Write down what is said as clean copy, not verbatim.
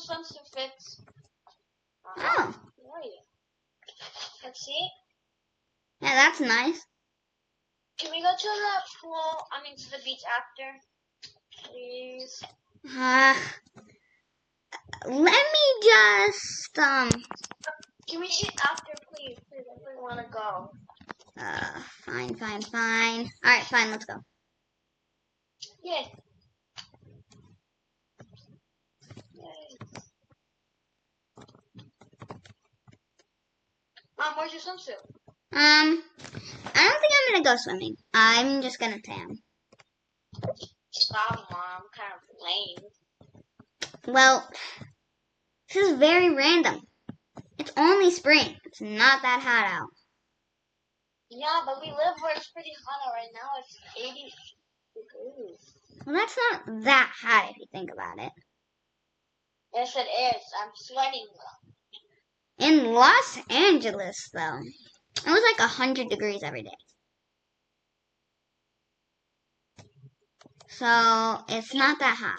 swimsuit fits. Oh. Right. Let's see. Yeah, that's nice. Can we go to the pool? I mean, to the beach after, please. Let me just Can we eat after, please? Please, I really want to go. Fine. All right, fine. Let's go. Yay. Yay. Where's your swimsuit? I don't think I'm gonna go swimming. I'm just gonna tan. Stop, Mom. Kind of lame. Well, this is very random. It's only spring. It's not that hot out. Yeah, but we live where it's pretty hot out right now. It's 80 degrees. Well, that's not that hot if you think about it. Yes, it is. I'm sweating. In Los Angeles, though, it was like 100 degrees every day. So it's not that hot.